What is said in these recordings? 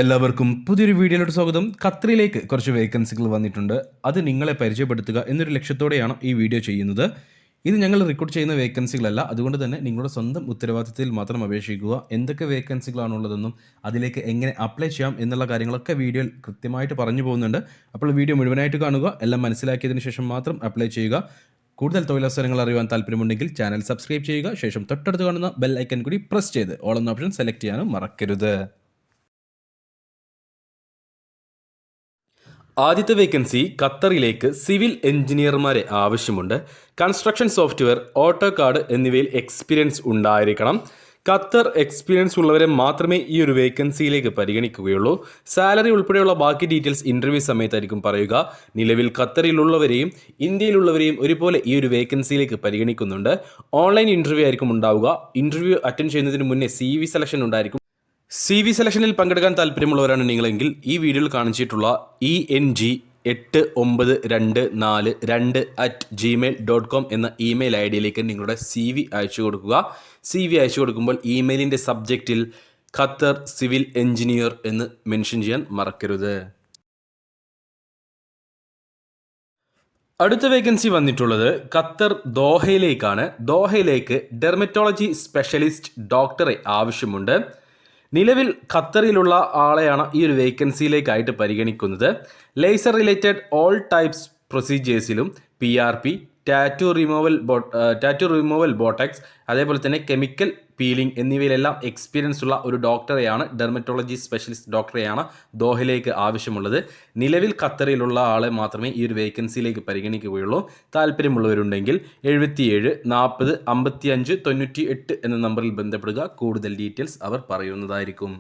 എല്ലാവർക്കും പുതിയൊരു വീഡിയോയിലോട്ട് സ്വാഗതം. ഖത്തറിലേക്ക് കുറച്ച് വേക്കൻസികൾ വന്നിട്ടുണ്ട്. അത് നിങ്ങളെ പരിചയപ്പെടുത്തുക എന്നൊരു ലക്ഷ്യത്തോടെയാണ് ഈ വീഡിയോ ചെയ്യുന്നത്. ഇത് ഞങ്ങൾ റിക്രൂട്ട് ചെയ്യുന്ന വേക്കൻസികളല്ല. അതുകൊണ്ട് തന്നെ നിങ്ങളുടെ സ്വന്തം ഉത്തരവാദിത്തത്തിൽ മാത്രം അപേക്ഷിക്കുക. എന്തൊക്കെ വേക്കൻസികളാണുള്ളതെന്നും അതിലേക്ക് എങ്ങനെ അപ്ലൈ ചെയ്യാം എന്നുള്ള കാര്യങ്ങളൊക്കെ വീഡിയോയിൽ കൃത്യമായിട്ട് പറഞ്ഞു പോകുന്നുണ്ട്. അപ്പോൾ വീഡിയോ മുഴുവനായിട്ട് കാണുക. എല്ലാം മനസ്സിലാക്കിയതിന് ശേഷം മാത്രം അപ്ലൈ ചെയ്യുക. കൂടുതൽ തൊഴിലവസരങ്ങൾ അറിയുവാൻ താല്പര്യമുണ്ടെങ്കിൽ ചാനൽ സബ്സ്ക്രൈബ് ചെയ്യുക. ശേഷം തൊട്ടടുത്ത് കാണുന്ന ബെൽ ഐക്കൺ കൂടി പ്രസ് ചെയ്ത് ഓൾ എന്ന ഓപ്ഷൻ സെലക്ട് ചെയ്യാനും മറക്കരുത്. ആദ്യത്തെ വേക്കൻസി ഖത്തറിലേക്ക് സിവിൽ എഞ്ചിനീയർമാരെ ആവശ്യമുണ്ട്. കൺസ്ട്രക്ഷൻ സോഫ്റ്റ്വെയർ, ഓട്ടോകാഡ് എന്നിവയിൽ എക്സ്പീരിയൻസ് ഉണ്ടായിരിക്കണം. ഖത്തർ എക്സ്പീരിയൻസ് ഉള്ളവരെ മാത്രമേ ഈ ഒരു വേക്കൻസിയിലേക്ക് പരിഗണിക്കുകയുള്ളൂ. സാലറി ഉൾപ്പെടെയുള്ള ബാക്കി ഡീറ്റെയിൽസ് ഇൻ്റർവ്യൂ സമയത്തായിരിക്കും പറയുക. നിലവിൽ ഖത്തറിലുള്ളവരെയും ഇന്ത്യയിലുള്ളവരെയും ഒരുപോലെ ഈ ഒരു വേക്കൻസിയിലേക്ക് പരിഗണിക്കുന്നുണ്ട്. ഓൺലൈൻ ഇൻ്റർവ്യൂ ആയിരിക്കും ഉണ്ടാവുക. ഇൻ്റർവ്യൂ അറ്റൻഡ് ചെയ്യുന്നതിന് മുന്നേ CV സെലക്ഷൻ ഉണ്ടായിരിക്കും. CV സെലക്ഷനിൽ പങ്കെടുക്കാൻ താല്പര്യമുള്ളവരാണ് നിങ്ങളെങ്കിൽ ഈ വീഡിയോയിൽ കാണിച്ചിട്ടുള്ള ENG8942@gmail.com എന്ന ഇമെയിൽ ID-യിലേക്ക് നിങ്ങളുടെ CV അയച്ചു കൊടുക്കുക. CV അയച്ചു കൊടുക്കുമ്പോൾ ഇമെയിലിൻ്റെ സബ്ജക്റ്റിൽ ഖത്തർ സിവിൽ എഞ്ചിനീയർ എന്ന് മെൻഷൻ ചെയ്യാൻ മറക്കരുത്. അടുത്ത വേക്കൻസി വന്നിട്ടുള്ളത് ഖത്തർ ദോഹയിലേക്കാണ്. ദോഹയിലേക്ക് ഡെർമറ്റോളജി സ്പെഷ്യലിസ്റ്റ് ഡോക്ടറെ ആവശ്യമുണ്ട്. നിലവിൽ ഖത്തറിലുള്ള ആളെയാണ് ഈ ഒരു വേക്കൻസിയിലേക്കായിട്ട് പരിഗണിക്കുന്നത്. ലേസർ റിലേറ്റഡ് ഓൾ ടൈപ്സ് പ്രൊസീജിയേഴ്സിലും PRP, ടാറ്റു റിമൂവൽ ബോട്ടക്സ്, അതേപോലെ തന്നെ കെമിക്കൽ പീലിംഗ് എന്നിവയിലെല്ലാം എക്സ്പീരിയൻസ് ഉള്ള ഒരു ഡോക്ടറെയാണ്, ഡെർമറ്റോളജി സ്പെഷ്യലിസ്റ്റ് ഡോക്ടറെയാണ് ദോഹയിലേക്ക് ആവശ്യമുള്ളത്. നിലവിൽ ഖത്തറിലുള്ള ആളെ മാത്രമേ ഈ ഒരു വേക്കൻസിയിലേക്ക് പരിഗണിക്കുകയുള്ളൂ. താല്പര്യമുള്ളവരുണ്ടെങ്കിൽ 77 40 55 98 എന്ന നമ്പറിൽ ബന്ധപ്പെടുക. കൂടുതൽ ഡീറ്റെയിൽസ് അവർ പറയുന്നതായിരിക്കും.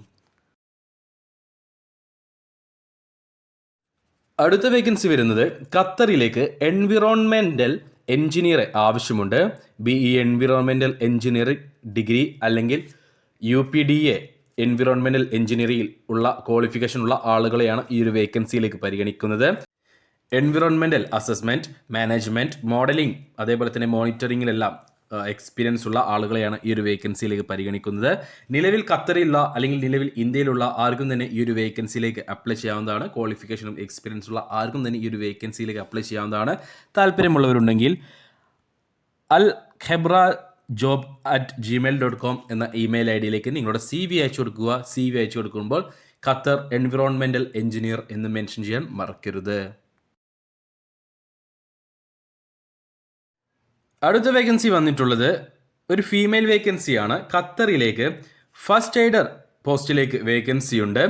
അടുത്ത വേക്കൻസി വരുന്നത് ഖത്തറിലേക്ക് എൻവിറോൺമെൻ്റൽ എഞ്ചിനീയറെ ആവശ്യമുണ്ട്. BE എൻവിറോൺമെൻ്റൽ എഞ്ചിനീയറിംഗ് ഡിഗ്രി അല്ലെങ്കിൽ UPDA എൻവിറോൺമെൻ്റൽ എഞ്ചിനീയറിംഗിൽ ഉള്ള ക്വാളിഫിക്കേഷൻ ഉള്ള ആളുകളെയാണ് ഈ ഒരു വേക്കൻസിയിലേക്ക് പരിഗണിക്കുന്നത്. എൻവിറോൺമെൻ്റൽ അസസ്മെൻറ്റ്, മാനേജ്മെൻറ്റ്, മോഡലിംഗ്, അതേപോലെ തന്നെ മോണിറ്ററിങ്ങിലെല്ലാം എക്സ്പീരിയൻസ് ഉള്ള ആളുകളെയാണ് ഈ ഒരു വേക്കൻസിയിലേക്ക് പരിഗണിക്കുന്നത്. നിലവിൽ ഖത്തറിലുള്ള അല്ലെങ്കിൽ നിലവിൽ ഇന്ത്യയിലുള്ള ആർക്കും തന്നെ ഈ ഒരു വേക്കൻസിയിലേക്ക് അപ്ലൈ ചെയ്യാവുന്നതാണ്. ക്വാളിഫിക്കേഷനും എക്സ്പീരിയൻസ് ഉള്ള ആർക്കും തന്നെ ഈ ഒരു വേക്കൻസിയിലേക്ക് അപ്ലൈ ചെയ്യാവുന്നതാണ്. താല്പര്യമുള്ളവരുണ്ടെങ്കിൽ alkhebrajob@gmail.com എന്ന ഇമെയിൽ ID-യിലേക്ക് നിങ്ങളുടെ CV അയച്ചു കൊടുക്കുക. CV അയച്ചു കൊടുക്കുമ്പോൾ ഖത്തർ എൻവിറോൺമെൻ്റൽ എഞ്ചിനീയർ എന്ന് മെൻഷൻ ചെയ്യാൻ മറക്കരുത്. അടുത്ത വേക്കൻസി വന്നിട്ടുള്ളത് ഒരു ഫീമെയിൽ വേക്കൻസിയാണ്. ഖത്തറിലേക്ക് ഫസ്റ്റ് എയ്ഡർ പോസ്റ്റിലേക്ക് വേക്കൻസി ഉണ്ട്.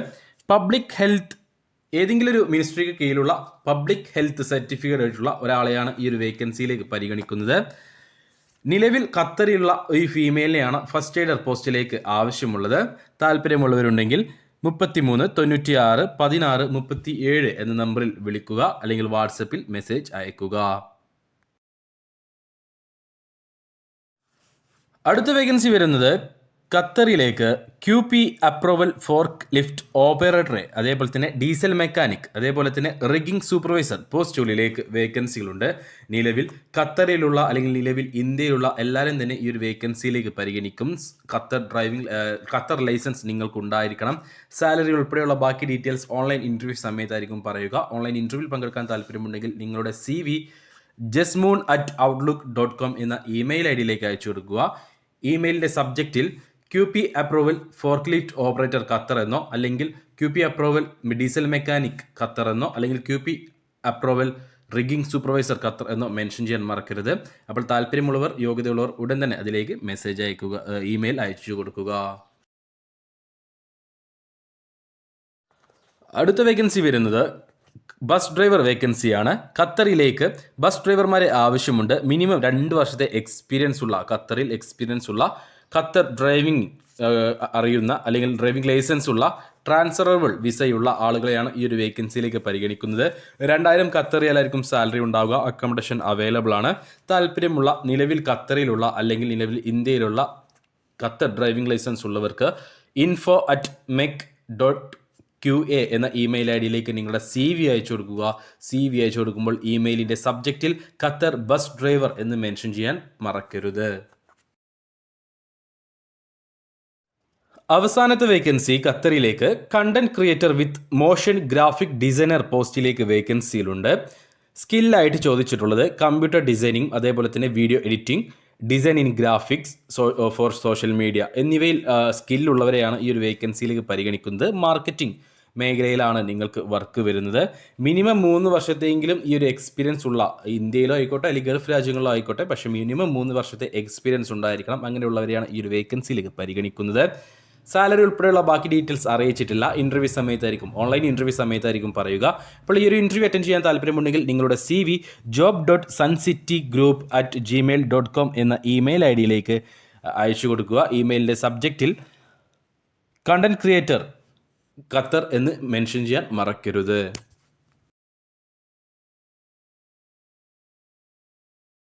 പബ്ലിക് ഹെൽത്ത്, ഏതെങ്കിലും ഒരു മിനിസ്ട്രിക്ക് കീഴിലുള്ള പബ്ലിക് ഹെൽത്ത് സർട്ടിഫിക്കറ്റ് ആയിട്ടുള്ള ഒരാളെയാണ് ഈ ഒരു വേക്കൻസിയിലേക്ക് പരിഗണിക്കുന്നത്. നിലവിൽ ഖത്തറിലുള്ള ഈ ഫീമെയിലിനെയാണ് ഫസ്റ്റ് എയ്ഡർ പോസ്റ്റിലേക്ക് ആവശ്യമുള്ളത്. താല്പര്യമുള്ളവരുണ്ടെങ്കിൽ 33 96 16 37 എന്ന നമ്പറിൽ വിളിക്കുക അല്ലെങ്കിൽ വാട്സപ്പിൽ മെസ്സേജ് അയക്കുക. അടുത്ത വേക്കൻസി വരുന്നത് ഖത്തറിലേക്ക് QP അപ്രൂവൽ ഫോർക്ക് ലിഫ്റ്റ് ഓപ്പറേറ്ററെ, അതേപോലെ തന്നെ ഡീസൽ മെക്കാനിക്, അതേപോലെ തന്നെ റിഗിംഗ് സൂപ്പർവൈസർ പോസ്റ്റുകളിലേക്ക് വേക്കൻസികളുണ്ട്. നിലവിൽ ഖത്തറിലുള്ള അല്ലെങ്കിൽ നിലവിൽ ഇന്ത്യയിലുള്ള എല്ലാവരും തന്നെ ഈ ഒരു വേക്കൻസിയിലേക്ക് പരിഗണിക്കും. Qatar licence നിങ്ങൾക്കുണ്ടായിരിക്കണം. സാലറി ഉൾപ്പെടെയുള്ള ബാക്കി ഡീറ്റെയിൽസ് ഓൺലൈൻ ഇൻ്റർവ്യൂ സമയത്തായിരിക്കും പറയുക. ഓൺലൈൻ ഇൻ്റർവ്യൂവിൽ പങ്കെടുക്കാൻ താല്പര്യമുണ്ടെങ്കിൽ നിങ്ങളുടെ CV jasmoon@outlook.com എന്ന ഇമെയിൽ ID-യിലേക്ക് അയച്ചു കൊടുക്കുക. ഇമെയിലിൻ്റെ സബ്ജക്റ്റിൽ QP approval fork lift operator Qatar എന്നോ, അല്ലെങ്കിൽ QP approval diesel mechanic Qatar എന്നോ, അല്ലെങ്കിൽ QP approval rigging supervisor Qatar എന്നോ മെൻഷൻ ചെയ്യാൻ മറക്കരുത്. അപ്പോൾ താല്പര്യമുള്ളവർ, യോഗ്യതയുള്ളവർ ഉടൻ തന്നെ അതിലേക്ക് മെസ്സേജ് അയക്കുക, ഇമെയിൽ അയച്ചു കൊടുക്കുക. അടുത്ത വേക്കൻസി വരുന്നത് ബസ് ഡ്രൈവർ വേക്കൻസിയാണ്. ഖത്തറിലേക്ക് ബസ് ഡ്രൈവർമാരെ ആവശ്യമുണ്ട്. മിനിമം 2 വർഷത്തെ ഖത്തറിൽ എക്സ്പീരിയൻസ് ഉള്ള, ഖത്തർ ഡ്രൈവിംഗ് അറിയുന്ന അല്ലെങ്കിൽ ഡ്രൈവിംഗ് ലൈസൻസ് ഉള്ള, ട്രാൻസ്ഫറബിൾ വിസയുള്ള ആളുകളെയാണ് ഈ ഒരു വേക്കൻസിയിലേക്ക് പരിഗണിക്കുന്നത്. 2000 ഖത്തർ റിയാലായിരിക്കും സാലറി ഉണ്ടാവുക. അക്കോമഡേഷൻ അവൈലബിൾ ആണ്. താല്പര്യമുള്ള നിലവിൽ ഖത്തറിലുള്ള അല്ലെങ്കിൽ നിലവിൽ ഇന്ത്യയിലുള്ള ഖത്തർ ഡ്രൈവിംഗ് ലൈസൻസ് ഉള്ളവർക്ക് info@mec.qa എന്ന ഇമെയിൽ ID-യിലേക്ക് നിങ്ങളുടെ CV അയച്ചു കൊടുക്കുക. CV അയച്ചു കൊടുക്കുമ്പോൾ ഇമെയിലിൻ്റെ സബ്ജക്റ്റിൽ ഖത്തർ ബസ് ഡ്രൈവർ എന്ന് മെൻഷൻ ചെയ്യാൻ മറക്കരുത്. അവസാനത്തെ വേക്കൻസി ഖത്തറിലേക്ക് content creator with motion graphic designer പോസ്റ്റിലേക്ക് വേക്കൻസിയിലുണ്ട്. സ്കില്ലായിട്ട് ചോദിച്ചിട്ടുള്ളത് കമ്പ്യൂട്ടർ ഡിസൈനിങ്, അതേപോലെ തന്നെ video editing, design in graphics for social media എന്നിവയിൽ സ്കില്ലുള്ളവരെയാണ് ഈ ഒരു വേക്കൻസിയിലേക്ക് പരിഗണിക്കുന്നത്. മാർക്കറ്റിംഗ് മേഖലയിലാണ് നിങ്ങൾക്ക് വർക്ക് വരുന്നത്. മിനിമം 3 വർഷത്തെയെങ്കിലും ഈ ഒരു എക്സ്പീരിയൻസ് ഉള്ള, ഇന്ത്യയിലോ ആയിക്കോട്ടെ അല്ലെങ്കിൽ ഗൾഫ് രാജ്യങ്ങളിലോ ആയിക്കോട്ടെ, പക്ഷേ മിനിമം 3 വർഷത്തെ എക്സ്പീരിയൻസ് ഉണ്ടായിരിക്കണം. അങ്ങനെയുള്ളവരെയാണ് ഈ ഒരു വേക്കൻസിയിലേക്ക് പരിഗണിക്കുന്നത്. സാലറി ഉൾപ്പെടെയുള്ള ബാക്കി ഡീറ്റെയിൽസ് അറിയിച്ചിട്ടില്ല. ഇൻ്റർവ്യൂ സമയത്തായിരിക്കും, ഓൺലൈൻ ഇൻ്റർവ്യൂ സമയത്തായിരിക്കും പറയുക. അപ്പോൾ ഈ ഒരു ഇൻ്റർവ്യൂ അറ്റൻഡ് ചെയ്യാൻ താല്പര്യമുണ്ടെങ്കിൽ നിങ്ങളുടെ CV job.suncitygroup@gmail.com എന്ന ഇമെയിൽ ID അയച്ചു കൊടുക്കുക. ഇമെയിലിൻ്റെ സബ്ജക്റ്റിൽ കണ്ടന്റ് ക്രിയേറ്റർ ഖത്തർ എന്ന് മെൻഷൻ ചെയ്യാൻ മറക്കരുത്.